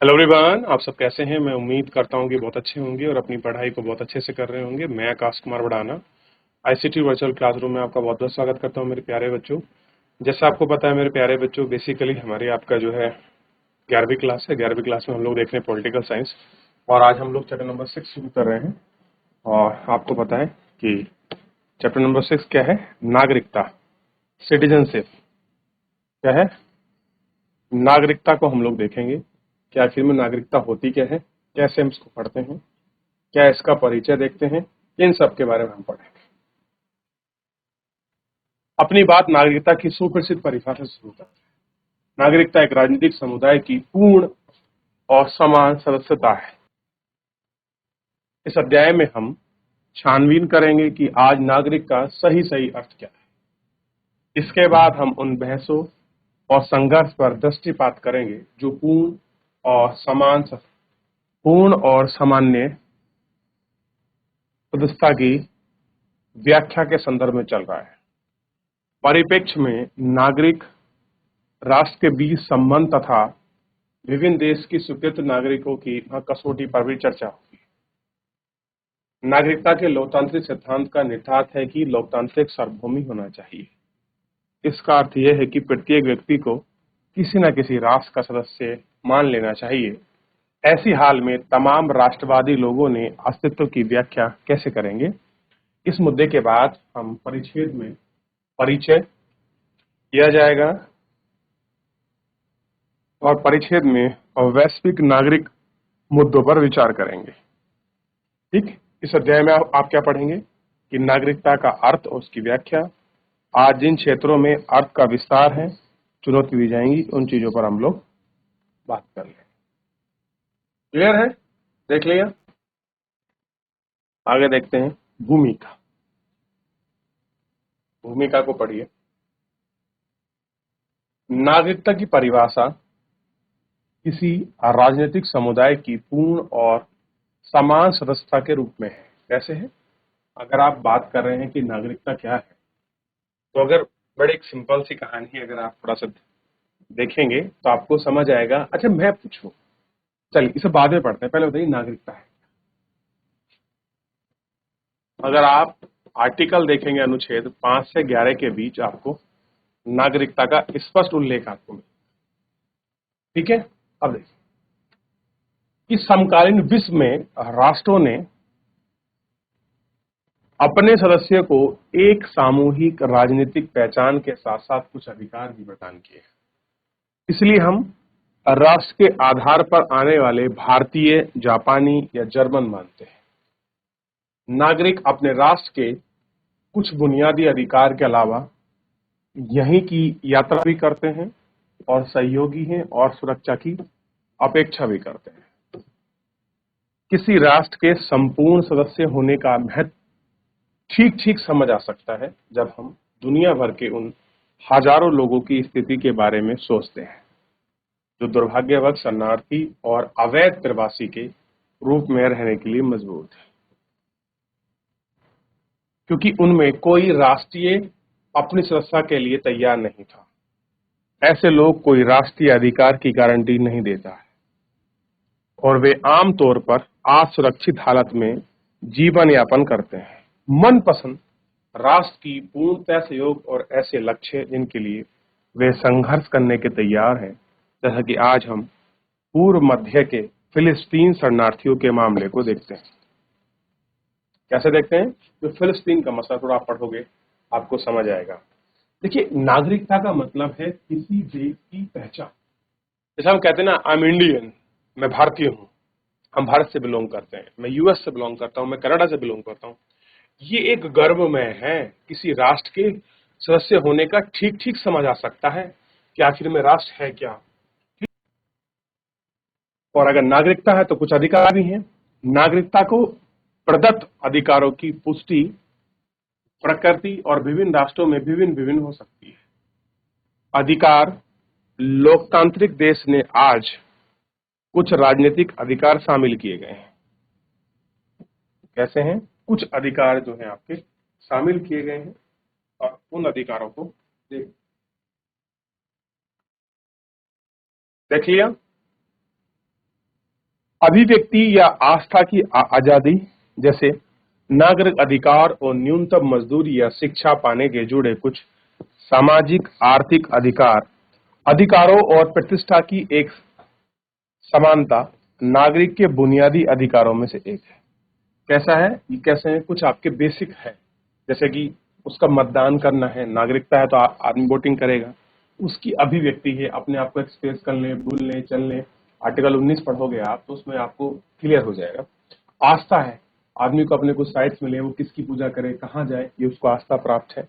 Hello everyone, आप सब कैसे हैं। मैं उम्मीद करता हूं कि बहुत अच्छे होंगे और अपनी पढ़ाई को बहुत अच्छे से कर रहे होंगे। मैं आकाश कुमार बढ़ाना आईसीटी वर्चुअल क्लासरूम में आपका बहुत बहुत स्वागत करता हूं मेरे प्यारे बच्चों। जैसा आपको पता है मेरे प्यारे बच्चों, बेसिकली हमारी आपका जो है 11वीं क्लास है। 11वीं क्लास में हम लोग देख रहे हैं पॉलिटिकल साइंस और आज हम लोग चैप्टर नंबर 6 शुरू कर रहे हैं। और आपको पता है कि चैप्टर नंबर 6 क्या है? नागरिकता, सिटीजनशिप। क्या है? नागरिकता को हम लोग देखेंगे कि आखिर में नागरिकता होती क्या है, कैसे हम इसको पढ़ते हैं, क्या इसका परिचय देखते हैं, इन सब के बारे में हम पढ़ेंगे। अपनी बात नागरिकता की सुप्रसिद्ध परिभाषा से शुरू करते हैं। नागरिकता एक राजनीतिक समुदाय की पूर्ण और समान सदस्यता है। इस अध्याय में हम छानबीन करेंगे कि आज नागरिक का सही सही अर्थ क्या है। इसके बाद हम उन बहसों और संघर्ष पर दृष्टिपात करेंगे जो पूर्ण और सामान्य सदस्यता की व्याख्या के संदर्भ में चल रहा है। परिप्रेक्ष्य में नागरिक राष्ट्र के बीच संबंध तथा विभिन्न देश की स्वीकृत नागरिकों की कसौटी पर भी चर्चा होगी। नागरिकता के लोकतांत्रिक सिद्धांत का निहितार्थ है कि लोकतांत्रिक सार्वभौमी होना चाहिए। इसका अर्थ यह है कि प्रत्येक व्यक्ति को किसी न किसी राष्ट्र का सदस्य मान लेना चाहिए। ऐसी हाल में तमाम राष्ट्रवादी लोगों ने अस्तित्व की व्याख्या कैसे करेंगे? इस मुद्दे के बाद हम परिच्छेद में परिचय किया जाएगा और परिच्छेद में वैश्विक नागरिक मुद्दों पर विचार करेंगे। ठीक, इस अध्याय में आप क्या पढ़ेंगे कि नागरिकता का अर्थ और उसकी व्याख्या। आज जिन क्षेत्रों में अर्थ का विस्तार है, चुनौती दी जाएंगी, उन चीजों पर हम लोग बात कर लेंगे। क्लियर है? देख लिया। आगे देखते हैं भूमिका। भूमिका को पढ़िए। नागरिकता की परिभाषा किसी राजनीतिक समुदाय की पूर्ण और समान सदस्यता के रूप में है। कैसे है? अगर आप बात कर रहे हैं कि नागरिकता क्या है, तो अगर बड़ी एक सिंपल सी कहानी अगर आप थोड़ा सा देखेंगे तो आपको समझ आएगा। अच्छा, मैं पूछूं, चलिए इसे बाद में पढ़ते हैं, पहले बताइए नागरिकता है। अगर आप आर्टिकल देखेंगे अनुच्छेद 5 से 11 के बीच आपको नागरिकता का स्पष्ट उल्लेख आपको मिलेगा। ठीक है, अब देखिए कि समकालीन विश्व में राष्ट्रों ने अपने सदस्यों को एक सामूहिक राजनीतिक पहचान के साथ साथ कुछ अधिकार भी प्रदान किए हैं। इसलिए हम राष्ट्र के आधार पर आने वाले भारतीय, जापानी या जर्मन मानते हैं। नागरिक अपने राष्ट्र के कुछ बुनियादी अधिकार के अलावा यहीं की यात्रा भी करते हैं और सहयोगी हैं और सुरक्षा की अपेक्षा भी करते हैं। किसी राष्ट्र के संपूर्ण सदस्य होने का महत्व ठीक ठीक समझ आ सकता है जब हम दुनिया भर के उन हजारों लोगों की स्थिति के बारे में सोचते हैं जो दुर्भाग्यवश शरणार्थी और अवैध प्रवासी के रूप में रहने के लिए मजबूर थे, क्योंकि उनमें कोई राष्ट्रीय अपनी सुरक्षा के लिए तैयार नहीं था। ऐसे लोग कोई राष्ट्रीय अधिकार की गारंटी नहीं देता है और वे आमतौर पर असुरक्षित हालत में जीवन यापन करते हैं। मनपसंद राष्ट्र की पूर्णतः सहयोग और ऐसे लक्ष्य जिनके लिए वे संघर्ष करने के तैयार हैं, जैसा कि आज हम पूर्व मध्य के फिलिस्तीन शरणार्थियों के मामले को देखते हैं। कैसे देखते हैं? जो फिलिस्तीन का मसला थोड़ा आप पढ़ोगे आपको समझ आएगा। देखिए, नागरिकता का मतलब है किसी देश की पहचान। जैसे हम कहते हैं ना, आई एम इंडियन, मैं भारतीय हूं, हम भारत से बिलोंग करते हैं, मैं यूएस से बिलोंग करता हूं, मैं कनाडा से बिलोंग करता हूं। ये एक गर्व में है किसी राष्ट्र के सदस्य होने का। ठीक ठीक समझ आ सकता है कि आखिर में राष्ट्र है क्या। और अगर नागरिकता है तो कुछ अधिकार भी हैं। नागरिकता को प्रदत्त अधिकारों की पुष्टि प्रकृति और विभिन्न राष्ट्रों में विभिन्न विभिन्न हो सकती है। अधिकार लोकतांत्रिक देश ने आज कुछ राजनीतिक अधिकार शामिल किए गए हैं। कैसे हैं? कुछ अधिकार जो हैं आपके शामिल किए गए हैं और उन अधिकारों को देख लिया। अभिव्यक्ति या आस्था की आजादी, जैसे नागरिक अधिकार और न्यूनतम मजदूरी या शिक्षा पाने के जुड़े कुछ सामाजिक आर्थिक अधिकारों और प्रतिष्ठा की एक समानता नागरिक के बुनियादी अधिकारों में से एक है। कैसा है ये? कैसे है? कुछ आपके बेसिक है, जैसे कि उसका मतदान करना है, नागरिकता है तो आदमी वोटिंग करेगा। उसकी अभिव्यक्ति है, अपने आप को एक्सप्रेस कर ले, बोलने चलने। आर्टिकल 19 पढ़ोगे आप तो उसमें आपको क्लियर हो जाएगा। आस्था है, आदमी को अपने कुछ साइट्स मिले, वो किसकी पूजा करे, कहाँ जाए, ये उसको आस्था प्राप्त है।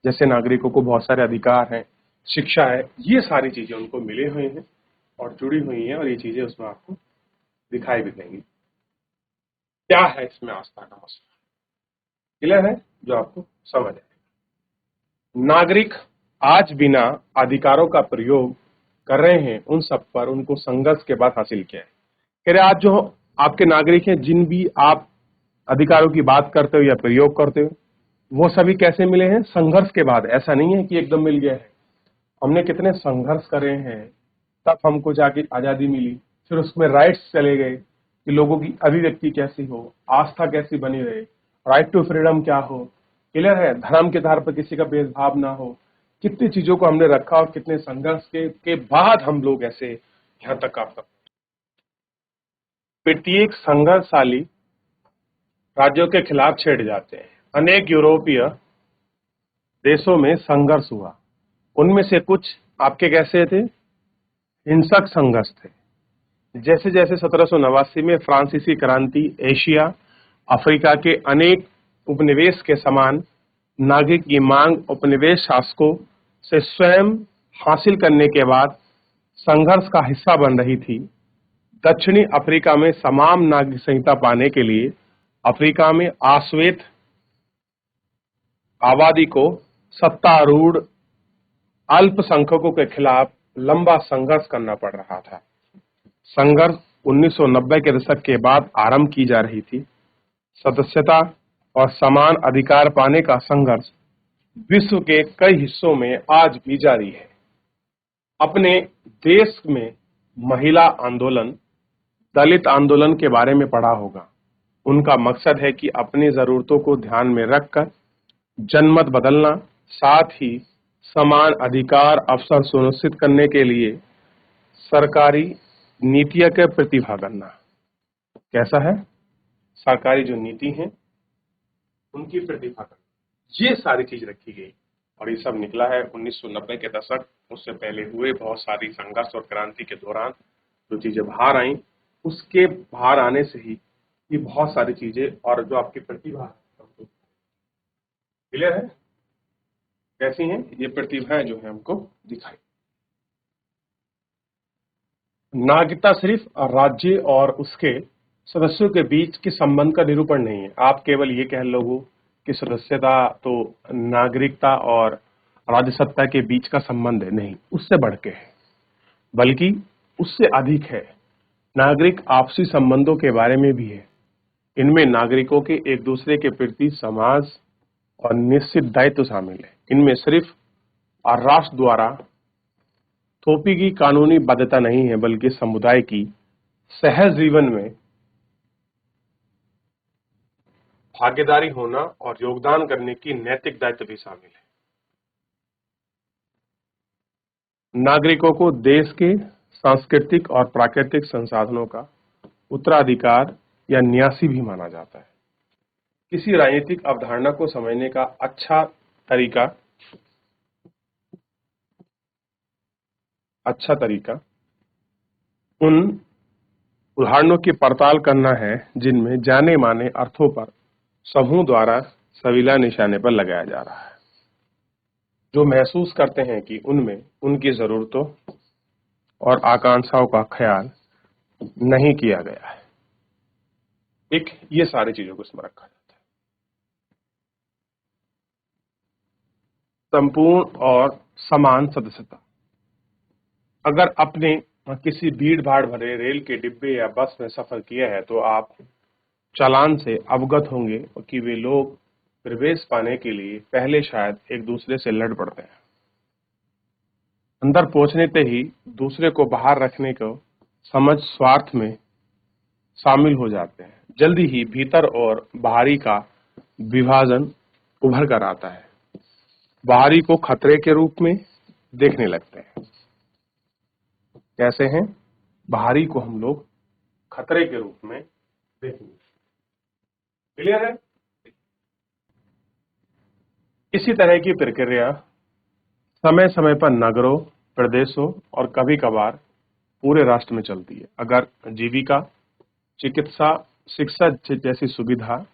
जैसे नागरिकों को बहुत सारे अधिकार हैं, शिक्षा है, ये सारी चीजें उनको मिले हुए हैं और जुड़ी हुई हैं, और ये चीजें उसमें आपको दिखाई भी देंगी। क्या है इसमें आस्था का मसला, क्लियर है जो आपको समझ आए। नागरिक आज बिना अधिकारों का प्रयोग कर रहे हैं, उन सब पर उनको संघर्ष के बाद हासिल किया है। कह रहे आज जो आपके नागरिक हैं, जिन भी आप अधिकारों की बात करते हो या प्रयोग करते हो, वो सभी कैसे मिले हैं? संघर्ष के बाद। ऐसा नहीं है कि एकदम मिल गया है, हमने कितने संघर्ष करे हैं, तब हमको जाके आजादी मिली। फिर उसमें राइट्स चले गए कि लोगों की अभिव्यक्ति कैसी हो, आस्था कैसी बनी रहे, राइट टू फ्रीडम क्या हो, क्लियर है, धर्म के आधार पर किसी का भेदभाव ना हो। कितनी चीजों को हमने रखा और कितने संघर्ष के बाद हम लोग ऐसे यहाँ तक आ सकते। प्रत्येक संघर्षशाली राज्यों के खिलाफ छेड़ जाते हैं। अनेक यूरोपीय देशों में संघर्ष हुआ, उनमें से कुछ आपके कैसे थे? हिंसक संघर्ष थे। जैसे जैसे 1789 में फ्रांसीसी क्रांति एशिया अफ्रीका के अनेक उपनिवेश के समान नागरिक की मांग उपनिवेश शासकों से स्वयं हासिल करने के बाद संघर्ष का हिस्सा बन रही थी। दक्षिणी अफ्रीका में समान नागरिक संहिता पाने के लिए अफ्रीका में आश्वेत आबादी को सत्तारूढ़ अल्पसंख्यकों के खिलाफ लंबा संघर्ष करना पड़ रहा था। संघर्ष 1990 के दशक के बाद आरंभ की जा रही थी। सदस्यता और समान अधिकार पाने का संघर्ष विश्व के कई हिस्सों में आज भी जारी है। अपने देश में महिला आंदोलन, दलित आंदोलन के बारे में पढ़ा होगा। उनका मकसद है कि अपनी जरूरतों को ध्यान में रखकर जनमत बदलना, साथ ही समान अधिकार अवसर सुनिश्चित करने के लिए सरकारी नीतियों के प्रतिभा करना। कैसा है? सरकारी जो नीति है उनकी प्रतिभा करना, ये सारी चीज रखी गई। और ये सब निकला है 1990 के दशक, उससे पहले हुए बहुत सारी संघर्ष और क्रांति के दौरान जो चीजें बाहर आई, उसके बाहर आने से ही ये बहुत सारी चीजें और जो आपकी प्रतिभा है। क्लियर है? कैसी हैं ये प्रतिभाएं जो है हमको दिखाई। नागरिकता सिर्फ राज्य और उसके सदस्यों के बीच के संबंध का निरूपण नहीं है। आप केवल ये कह लोगों कि सदस्यता तो नागरिकता और राज्य सत्ता के बीच का संबंध है, नहीं, उससे बढ़ के है, बल्कि उससे अधिक है। नागरिक आपसी संबंधों के बारे में भी है। इनमें नागरिकों के एक दूसरे के प्रति समाज और निश्चित दायित्व शामिल है। इनमें सिर्फ राष्ट्र द्वारा थोपी की कानूनी बाध्यता नहीं है, बल्कि समुदाय की सहज जीवन में भागीदारी होना और योगदान करने की नैतिक दायित्व भी शामिल है। नागरिकों को देश के सांस्कृतिक और प्राकृतिक संसाधनों का उत्तराधिकार या न्यासी भी माना जाता है। किसी राजनीतिक अवधारणा को समझने का अच्छा तरीका उन उदाहरणों की पड़ताल करना है जिनमें जाने माने अर्थों पर समूह द्वारा सविला निशाने पर लगाया जा रहा है, जो महसूस करते हैं कि उनमें उनकी जरूरतों और आकांक्षाओं का ख्याल नहीं किया गया है। ये सारी चीजों को इसमें रखा जाता है। संपूर्ण और समान सदस्यता। अगर आपने किसी भीड़ भाड़ भरे रेल के डिब्बे या बस में सफर किया है तो आप चालान से अवगत होंगे कि वे लोग प्रवेश पाने के लिए पहले शायद एक दूसरे से लड़ पड़ते हैं। अंदर पहुंचने ते ही दूसरे को बाहर रखने को समझ स्वार्थ में शामिल हो जाते हैं। जल्दी ही भीतर और बाहरी का विभाजन उभर कर आता है। बाहरी को खतरे के रूप में देखने लगते हैं। कैसे हैं? बाहरी को हम लोग खतरे के रूप में देखेंगे। क्लियर है? इसी तरह की प्रक्रिया समय समय पर नगरों, प्रदेशों और कभी कभार पूरे राष्ट्र में चलती है। अगर जीविका, चिकित्सा, शिक्षा जैसी सुविधा,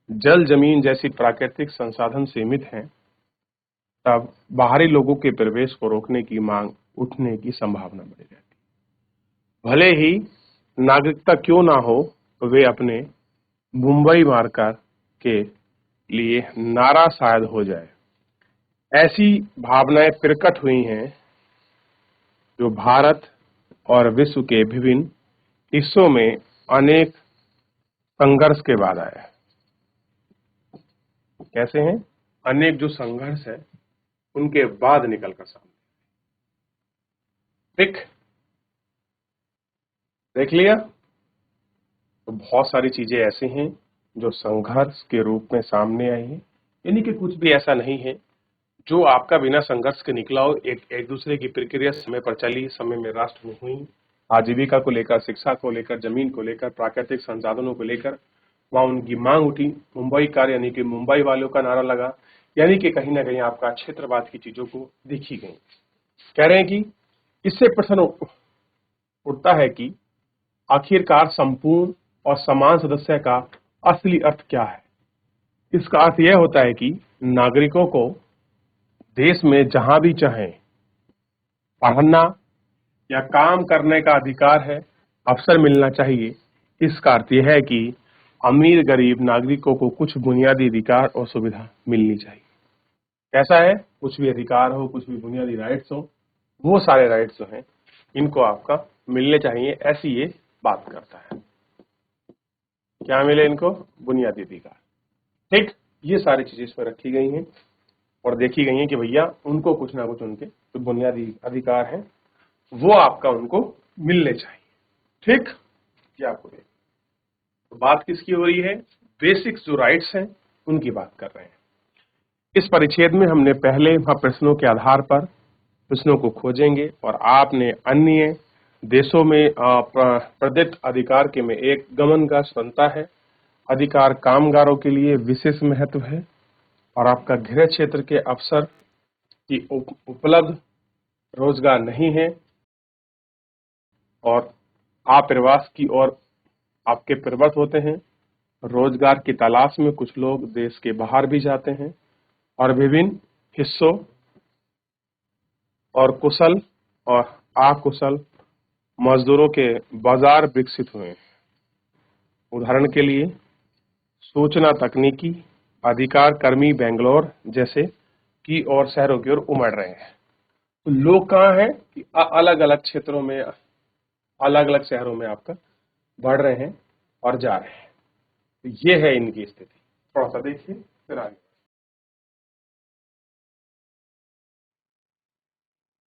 जल जमीन जैसी प्राकृतिक संसाधन सीमित हैं, तब बाहरी लोगों के प्रवेश को रोकने की मांग उठने की संभावना बढ़ जाती है। भले ही नागरिकता क्यों ना हो, वे अपने मुंबई मार्कर के लिए नारा शायद हो जाए। ऐसी भावनाएं प्रकट हुई हैं जो भारत और विश्व के विभिन्न हिस्सों में अनेक संघर्ष के बाद आया। कैसे हैं? अनेक जो संघर्ष है उनके बाद निकलकर सामने। ठीक, देख लिया? तो बहुत सारी चीजें ऐसी हैं जो संघर्ष के रूप में सामने आई हैं। यानी कि कुछ भी ऐसा नहीं है जो आपका बिना संघर्ष के निकला हो। एक दूसरे की प्रक्रिया समय पर चली, समय में राष्ट्र में हुई, आजीविका को लेकर, शिक्षा को लेकर, जमीन को लेकर, प्राकृतिक संसाधनों को लेकर वहां उनकी मांग उठी। मुंबई कार्य यानी कि मुंबई वालों का नारा लगा, यानी कि कहीं ना कहीं आपका क्षेत्रवाद की चीजों को देखी गई। कह रहे हैं कि इससे प्रश्न उठता है कि आखिरकार संपूर्ण और समान सदस्य का असली अर्थ क्या है। इसका अर्थ यह होता है कि नागरिकों को देश में जहां भी चाहें पढ़ना या काम करने का अधिकार है, अवसर मिलना चाहिए। इसका अर्थ यह है कि अमीर गरीब नागरिकों को कुछ बुनियादी अधिकार और सुविधा मिलनी चाहिए। कैसा है? कुछ भी अधिकार हो, कुछ भी बुनियादी राइट्स हो, वो सारे राइट्स जो हैं इनको आपका मिलने चाहिए, ऐसी ये बात करता है। क्या मिले इनको? बुनियादी अधिकार। ठीक, ये सारी चीजें इसमें रखी गई हैं और देखी गई हैं कि भैया उनको कुछ ना कुछ उनके जो बुनियादी अधिकार हैं वो आपका उनको मिलने चाहिए। ठीक, ये आपको देख। तो बात किसकी हो रही है? बेसिक जो राइट्स हैं उनकी बात कर रहे हैं। इस परिच्छेद में हमने पहले प्रश्नों के आधार पर प्रश्नों को खोजेंगे और आपने अन्य देशों में प्रदत्त अधिकार के में एक गमन का स्वतंत्रता है, अधिकार कामगारों के लिए विशेष महत्व है और आपका गृह क्षेत्र के अवसर की उपलब्ध रोजगार नहीं है और आप प्रवास की ओर आपके प्रवृत्त होते हैं। रोजगार की तलाश में कुछ लोग देश के बाहर भी जाते हैं और विभिन्न हिस्सों और कुशल और अकुशल मजदूरों के बाजार विकसित हुए हैं। उदाहरण के लिए सूचना तकनीकी अधिकार कर्मी बेंगलोर जैसे की और शहरों की ओर उमड़ रहे हैं। तो लोग कहाँ हैं कि अलग अलग क्षेत्रों में, अलग अलग शहरों में आपका बढ़ रहे हैं और जा रहे हैं। तो ये है इनकी स्थिति। थोड़ा सा देखिए फिर आगे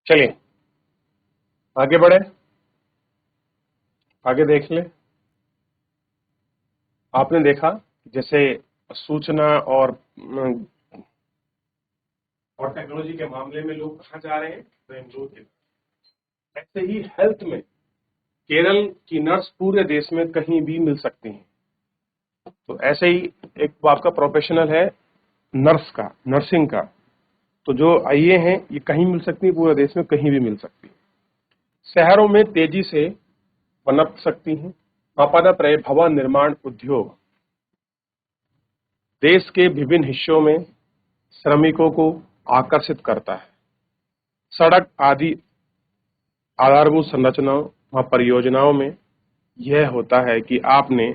चलिए आगे बढ़े। आगे देख ले। आपने देखा जैसे सूचना और टेक्नोलॉजी के मामले में लोग कहाँ जा रहे हैं? बेंगलुरु के। ऐसे ही हेल्थ में केरल की नर्स पूरे देश में कहीं भी मिल सकती हैं। तो ऐसे ही एक आपका प्रोफेशनल है नर्स का, नर्सिंग का, तो जो आईए हैं ये कहीं मिल सकती है, पूरे देश में कहीं भी मिल सकती है। शहरों में तेजी से पनप सकती हैं। पनप रहे भवन निर्माण उद्योग। देश के विभिन्न हिस्सों में श्रमिकों को आकर्षित करता है। सड़क आदि आधारभूत संरचनाओं व परियोजनाओं में यह होता है कि आपने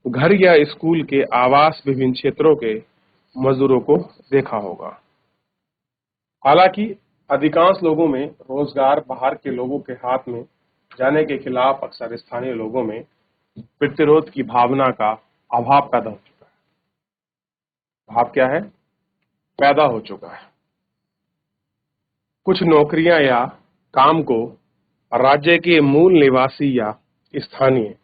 घर या स्कूल के आवास विभिन्न क्षेत्रों के मजदूरों को देखा होगा। हालांकि अधिकांश लोगों में रोजगार बाहर के लोगों के हाथ में जाने के खिलाफ अक्सर स्थानीय लोगों में प्रतिरोध की भावना का अभाव पैदा हो चुका है। भाव क्या है? पैदा हो चुका है। कुछ नौकरियां या काम को राज्य के मूल निवासी या स्थानीय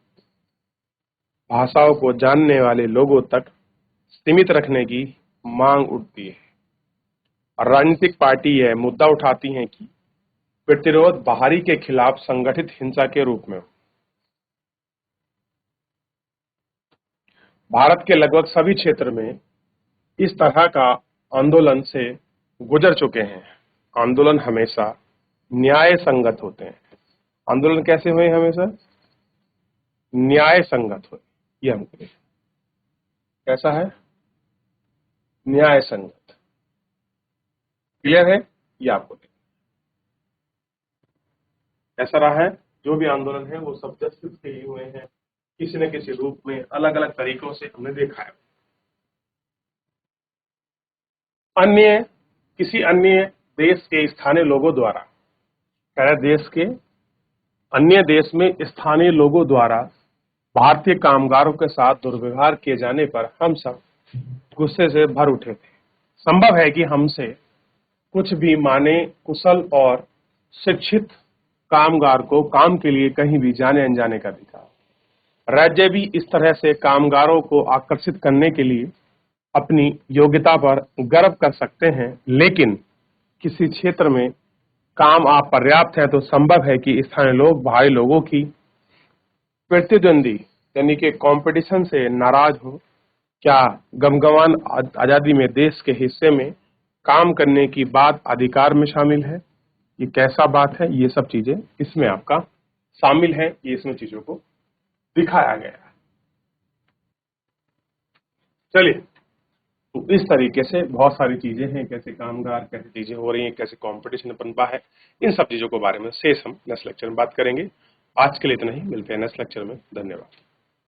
भाषाओं को जानने वाले लोगों तक सीमित रखने की मांग उठती है। और राजनीतिक पार्टी यह मुद्दा उठाती हैं कि प्रतिरोध बाहरी के खिलाफ संगठित हिंसा के रूप में हो। भारत के लगभग सभी क्षेत्र में इस तरह का आंदोलन से गुजर चुके हैं। आंदोलन हमेशा न्याय संगत होते हैं। आंदोलन कैसे हुए? हमेशा न्याय संगत हुए। ये हमको देखना कैसा है? न्याय संगत। क्लियर है? ये आपको देखना ऐसा रहा है। जो भी आंदोलन है वो सब जस्टिस के लिए हुए हैं, किसी न किसी रूप में, अलग अलग तरीकों से हमने देखा है। किसी अन्य देश के स्थानीय लोगों द्वारा, देश के अन्य देश में स्थानीय लोगों द्वारा भारतीय कामगारों के साथ दुर्व्यवहार किए जाने पर हम सब गुस्से से भर उठे थे। संभव है कि हमसे कुछ भी माने कुशल और शिक्षित कामगार को काम के लिए कहीं भी जाने अनजाने का अधिकार। राज्य भी इस तरह से कामगारों को आकर्षित करने के लिए अपनी योग्यता पर गर्व कर सकते हैं, लेकिन किसी क्षेत्र में काम अपर्याप्त है तो संभव है कि स्थानीय लोग भाई लोगों की प्रतिद्वंदी यानी कि कंपटीशन से नाराज हो। क्या गमगमान आजादी में देश के हिस्से में काम करने की बात अधिकार में शामिल है? ये कैसा बात है? ये सब चीजें इसमें आपका शामिल है। ये इसमें चीजों को दिखाया गया है। चलिए, तो इस तरीके से बहुत सारी चीजें हैं, कैसे कामगार, कैसे चीजें हो रही हैं, कैसे कंपटीशन बनता है, इन सब चीजों के बारे में शेष हम नेक्स्ट लेक्चर में बात करेंगे। आज के लिए इतना ही, मिलते हैं नेक्स्ट लेक्चर में। धन्यवाद।